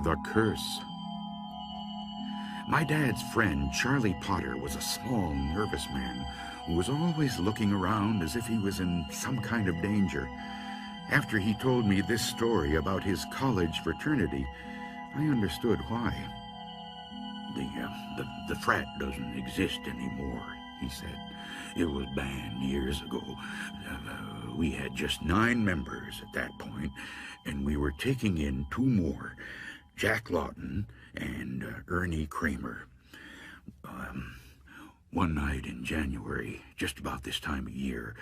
The Curse. My dad's friend, Charlie Potter, was a small, nervous man who was always looking around as if he was in some kind of danger. After he told me this story about his college fraternity, I understood why. The frat doesn't exist anymore, he said. It was banned years ago. We had just 9 members at that point, and we were taking in 2 more, Jack Lawton and Ernie Kramer. One night in January, just about this time of year,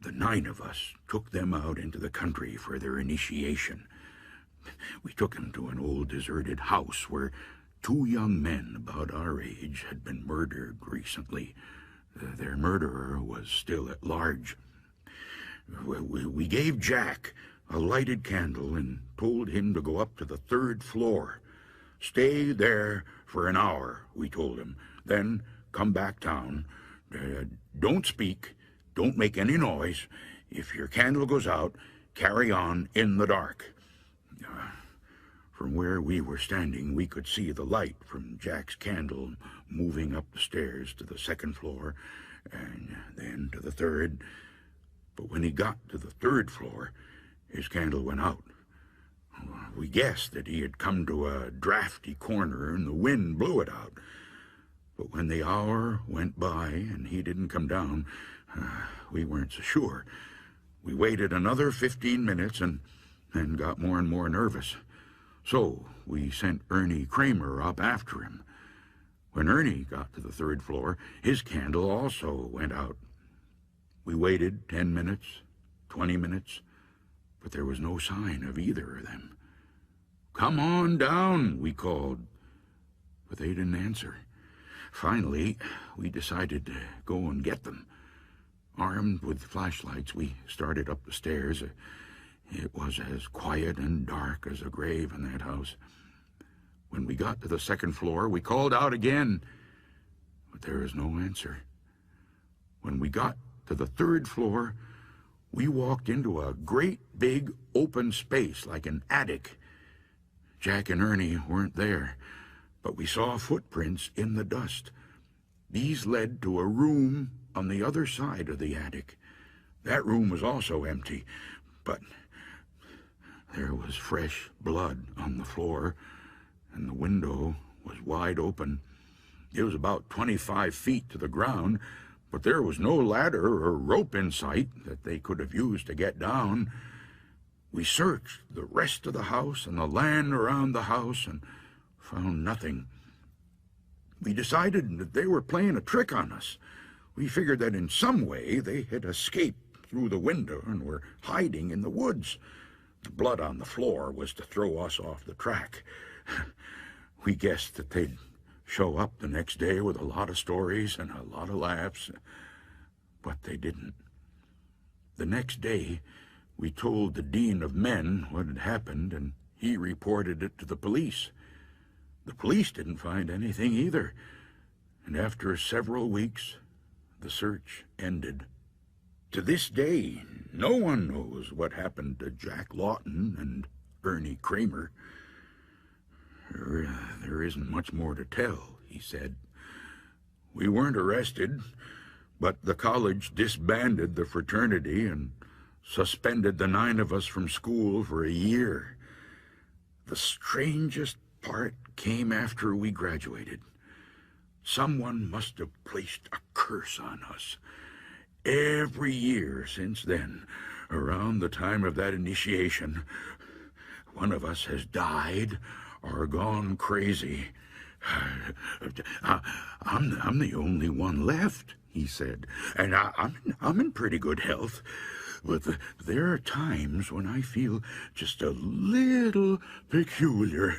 the 9 of us took them out into the country for their initiation. We took them to an old deserted house where 2 young men about our age had been murdered recently. Their murderer was still at large. We gave Jack a lighted candle and told him to go up to the 3rd floor. Stay there for an hour, we told him. Then come back down. Don't speak. Don't make any noise. If your candle goes out, carry on in the dark. From where we were standing, we could see the light from Jack's candle moving up the stairs to the 2nd floor and then to the 3rd. But when he got to the 3rd floor, his candle went out. We guessed that he had come to a drafty corner and the wind blew it out. But when the hour went by and he didn't come down, we weren't so sure. We waited another 15 minutes and got more and more nervous. So we sent Ernie Kramer up after him. When Ernie got to the 3rd floor, his candle also went out. We waited 10 minutes, 20 minutes, but there was no sign of either of them. "Come on down," we called, but they didn't answer. Finally, we decided to go and get them. Armed with flashlights, we started up the stairs. It was as quiet and dark as a grave in that house. When we got to the 2nd floor, we called out again, but there was no answer. When we got to the 3rd floor, we walked into a great big open space like an attic. Jack and Ernie weren't there, but we saw footprints in the dust. These led to a room on the other side of the attic. That room was also empty, but there was fresh blood on the floor, and the window was wide open. It was about 25 feet to the ground, but there was no ladder or rope in sight that they could have used to get down. We searched the rest of the house and the land around the house and found nothing. We decided that they were playing a trick on us. We figured that in some way they had escaped through the window and were hiding in the woods. The blood on the floor was to throw us off the track. We guessed that they'd show up the next day with a lot of stories and a lot of laughs, but they didn't. The next day, we told the Dean of Men what had happened, and he reported it to the police. The police didn't find anything either, and after several weeks, the search ended. To this day, no one knows what happened to Jack Lawton and Ernie Kramer. There isn't much more to tell, he said. We weren't arrested, but the college disbanded the fraternity and suspended the 9 of us from school for a year. The strangest part came after we graduated. Someone must have placed a curse on us. Every year since then, around the time of that initiation, one of us has died or gone crazy. I'm the only one left, he said, and I'm in pretty good health. But there are times when I feel just a little peculiar.